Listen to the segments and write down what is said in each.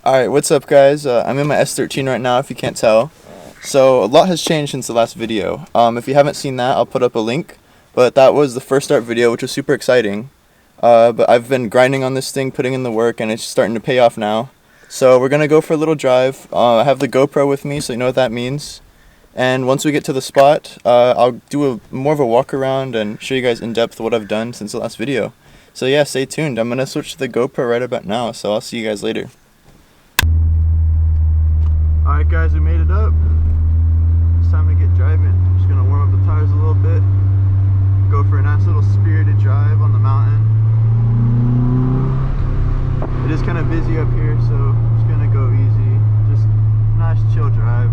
Alright, what's up guys? I'm in my S13 right now if you can't tell. So a lot has changed since the last video. If you haven't seen that, I'll put up a link. But that was the first start video, which was super exciting. But I've been grinding on this thing, putting in the work, and it's starting to pay off now. So we're going to go for a little drive. I have the GoPro with me, so you know what that means. And once we get to the spot, I'll do more of a walk around and show you guys in depth what I've done since the last video. So yeah, stay tuned. I'm going to switch to the GoPro right about now, so I'll see you guys later. Alright guys, we made it up. It's time to get driving. I'm just gonna warm up the tires a little bit. Go for a nice little spirited drive on the mountain. It is kind of busy up here, so I'm just gonna go easy. Just nice chill drive.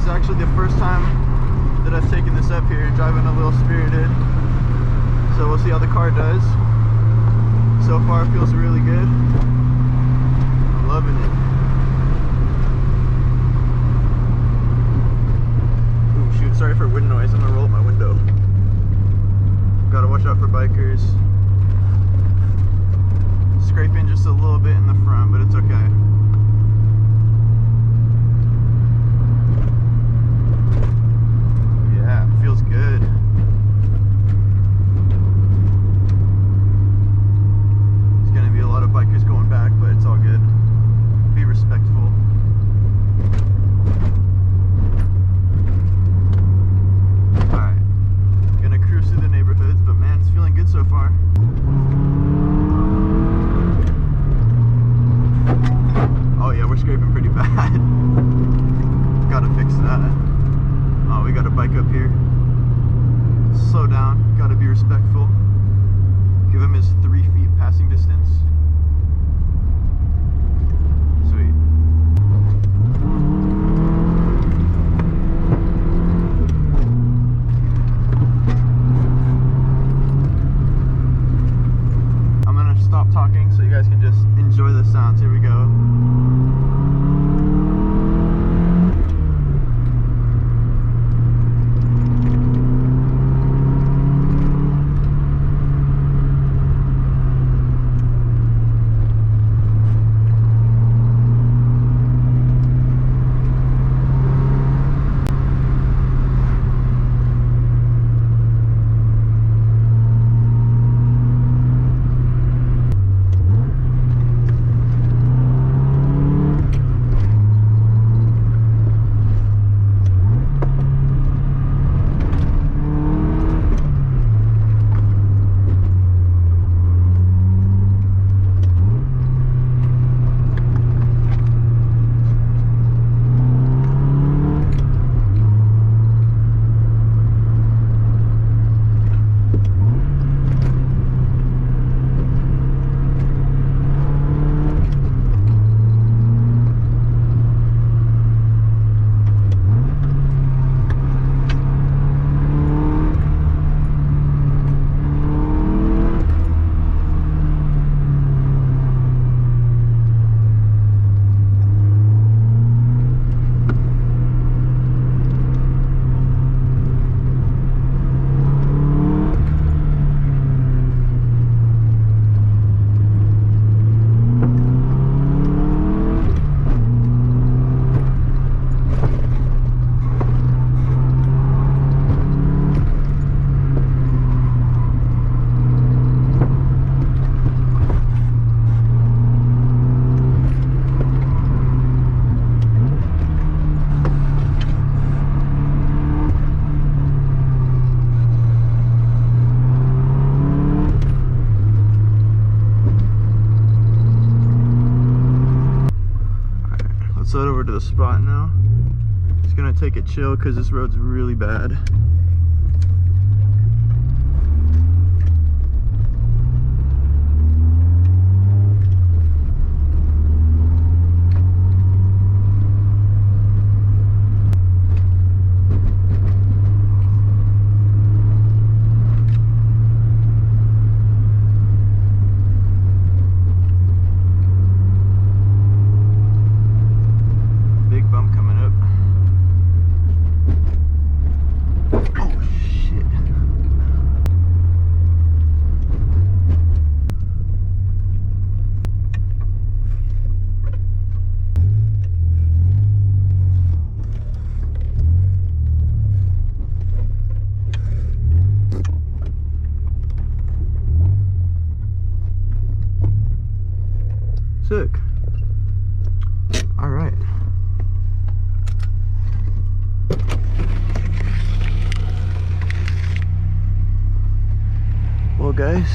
Actually the first time that I've taken this up here, driving a little spirited, so we'll see how the car does. So far it feels really good. I'm loving it. Ooh shoot, sorry for wind noise, I'm gonna roll up my window. Gotta watch out for bikers. Scraping just a little bit in the front, but it's okay. Feels good. There's gonna be a lot of bikers going back, but it's all good. Be respectful. Alright. Gonna cruise through the neighborhoods, but man, it's feeling good so far. Oh yeah, we're scraping pretty bad. Gotta fix that. Oh, we got a bike up here. Slow down, gotta be respectful. Give him his 3 feet passing distance. Sweet. I'm gonna stop talking so you guys can just enjoy the sounds. Here we go. Let's head over to the spot now. Just Just gonna take it chill because this road's really bad. Big bump coming up. Oh shit. Sick. All right. Well guys,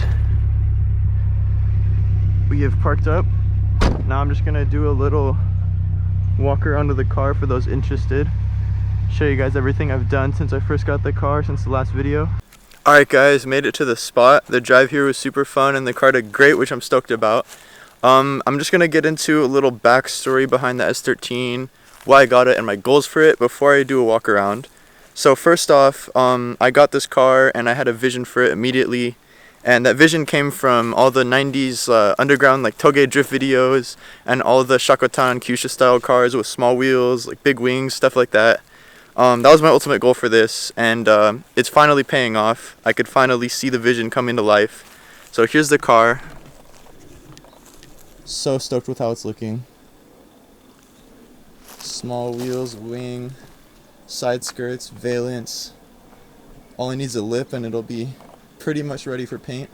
we have parked up. Now I'm just gonna do a little walk around to the car for those interested. Show you guys everything I've done since I first got the car, since the last video. Alright guys, made it to the spot. The drive here was super fun and the car did great, which I'm stoked about. I'm just gonna get into a little backstory behind the S13, why I got it and my goals for it before I do a walk around. So first off, I got this car and I had a vision for it immediately. And that vision came from all the 90's underground like touge drift videos and all the Shakotan Kyushu style cars with small wheels, like big wings, stuff like that. That was my ultimate goal for this, and it's finally paying off. I could finally see the vision come into life. So here's the car. So stoked with how it's looking. Small wheels, wing, side skirts, valence. All it needs is a lip and it'll be pretty much ready for paint.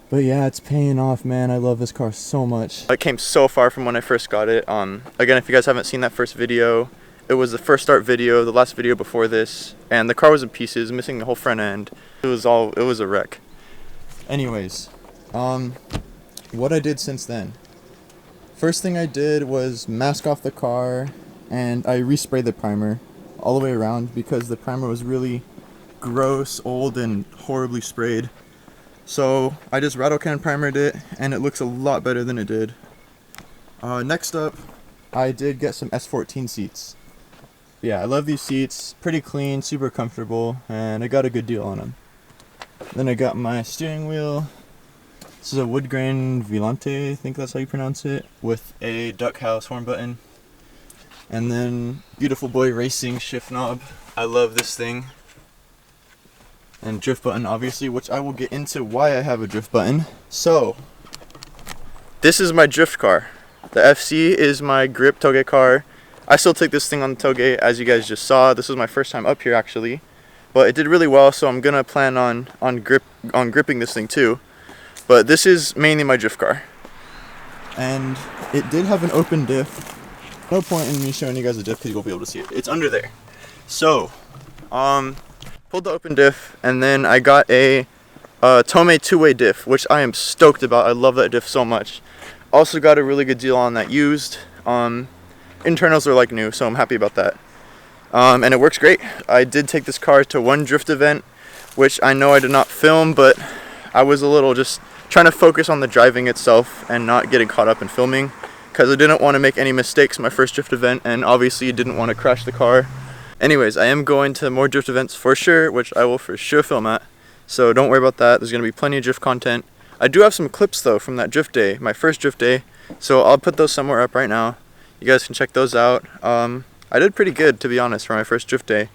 But yeah, it's paying off, man. I love this car so much. It came so far from when I first got it. Again, if you guys haven't seen that first video, it was the first start video, the last video before this, and the car was in pieces, missing the whole front end. It was a wreck. Anyways, what I did since then. First thing I did was mask off the car, and I resprayed the primer all the way around because the primer was really gross, old, and horribly sprayed. So I just rattle can primered it, and it looks a lot better than it did. Next up, I did get some S13 seats. Yeah, I love these seats. Pretty clean, super comfortable, and I got a good deal on them. Then I got my steering wheel. This is a wood grain Volante, I think that's how you pronounce it, with a duck house horn button. And then Beautiful Boy Racing shift knob. I love this thing. And drift button, obviously, which I will get into why I have a drift button. So, this is my drift car. The FC is my grip touge car. I still take this thing on the touge, as you guys just saw. This was my first time up here, actually. But it did really well, so I'm gonna plan on gripping this thing too. But this is mainly my drift car. And it did have an open diff. No point in me showing you guys the diff because you won't be able to see it. It's under there. So, pulled the open diff, and then I got a Tomei two-way diff, which I am stoked about. I love that diff so much. Also got a really good deal on that used. Internals are like new, so I'm happy about that. And it works great. I did take this car to one drift event, which I know I did not film, but I was a little just trying to focus on the driving itself and not getting caught up in filming, because I didn't want to make any mistakes my first drift event, and obviously didn't want to crash the car. Anyways, I am going to more drift events for sure, which I will for sure film at, so don't worry about that. There's going to be plenty of drift content. I do have some clips though from that drift day, my first drift day, so I'll put those somewhere up right now. You guys can check those out. I did pretty good, to be honest, for my first drift day.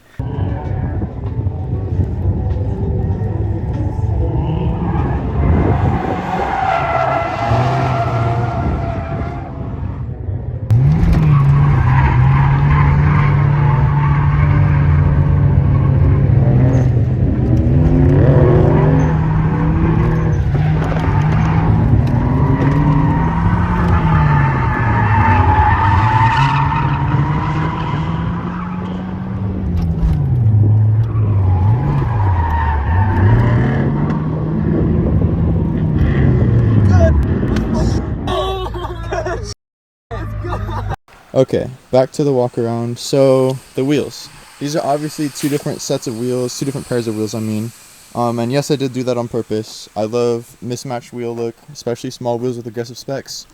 Okay, back to the walk around. So the wheels. These are obviously two different sets of wheels, two different pairs of wheels, I mean. And yes, I did do that on purpose. I love mismatched wheel look, especially small wheels with aggressive specs.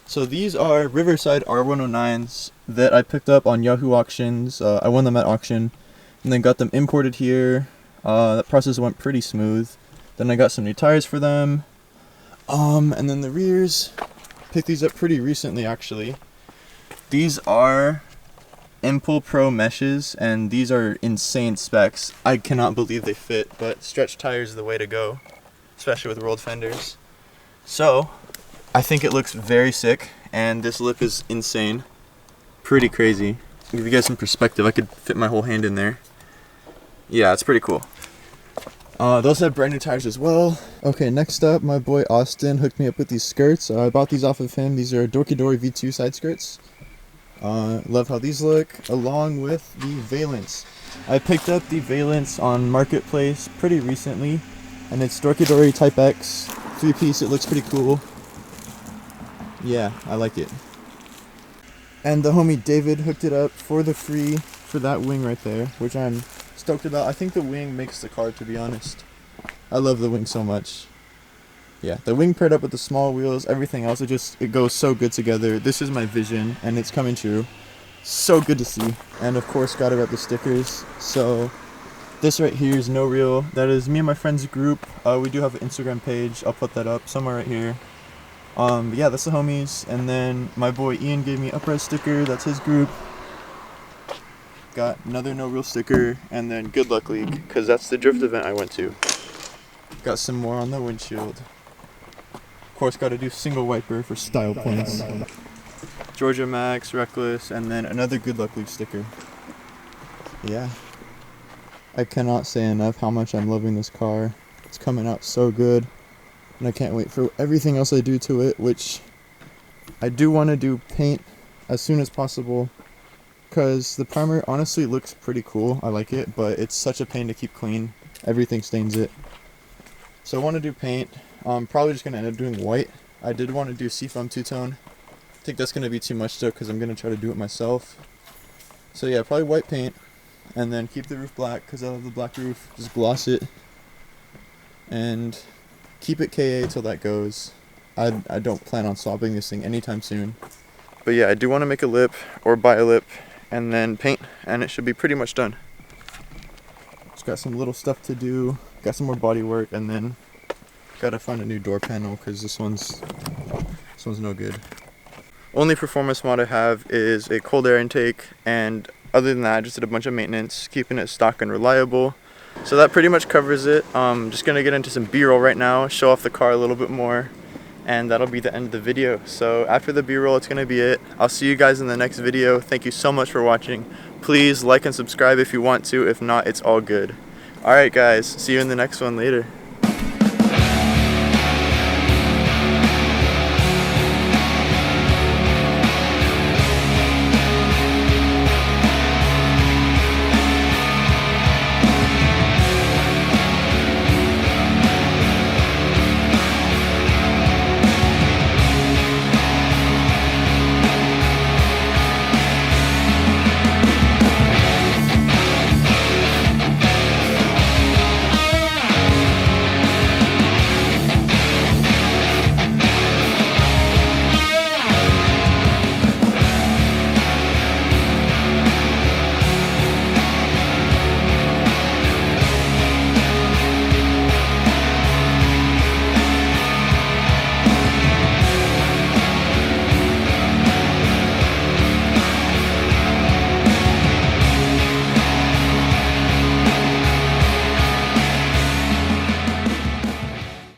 So these are Riverside R109s that I picked up on Yahoo Auctions. I won them at auction and then got them imported here. That process went pretty smooth. Then I got some new tires for them. And then the rears, picked these up pretty recently actually. These are Impul Pro meshes, and these are insane specs. I cannot believe they fit, but stretch tires is the way to go, especially with rolled fenders. So, I think it looks very sick, and this lip is insane. Pretty crazy. To give you guys some perspective, I could fit my whole hand in there. Yeah, it's pretty cool. They also have brand new tires as well. Okay, next up, my boy Austin hooked me up with these skirts. I bought these off of him. These are Dorky Dory V2 side skirts. Love how these look, along with the Valence. I picked up the Valence on Marketplace pretty recently, and it's Dorky Dory Type X, 3-piece. It looks pretty cool. Yeah, I like it. And the homie David hooked it up for the free for that wing right there, which I'm stoked about. I think the wing makes the car, to be honest. I love the wing so much. Yeah, the wing paired up with the small wheels, everything else, it goes so good together. This is my vision, and it's coming true. So good to see. And of course, gotta rep the stickers. So this right here is No Real. That is me and my friends group. We do have an Instagram page. I'll put that up somewhere right here. But yeah, that's the homies. And then my boy Ian gave me an Uprise sticker. That's his group. Got another No Real sticker, and then Good Luck League, because that's the drift event I went to. Got some more on the windshield. Of course, got to do single wiper for style points. Georgia Max, Reckless, and then another Good Luck League sticker. Yeah. I cannot say enough how much I'm loving this car. It's coming out so good, and I can't wait for everything else I do to it, which I do want to do paint as soon as possible, because the primer honestly looks pretty cool. I like it, but it's such a pain to keep clean. Everything stains it. So I want to do paint. I'm probably just going to end up doing white. I did want to do seafoam two-tone. I think that's going to be too much though, because I'm going to try to do it myself. So yeah, probably white paint, and then keep the roof black because I love the black roof. Just gloss it and keep it KA till that goes. I don't plan on swapping this thing anytime soon. But yeah, I do want to make a lip or buy a lip and then paint, and it should be pretty much done. Just got some little stuff to do. Got some more body work, and then gotta find a new door panel because this one's no good. Only performance mod I have is a cold air intake, and other than that I just did a bunch of maintenance, keeping it stock and reliable. So that pretty much covers it. Just gonna get into some B-roll right now, show off the car a little bit more, and that'll be the end of the video. So after the B-roll, it's gonna be it. I'll see you guys in the next video. Thank you so much for watching. Please like and subscribe if you want to. If not, it's all good. Alright guys, see you in the next one later.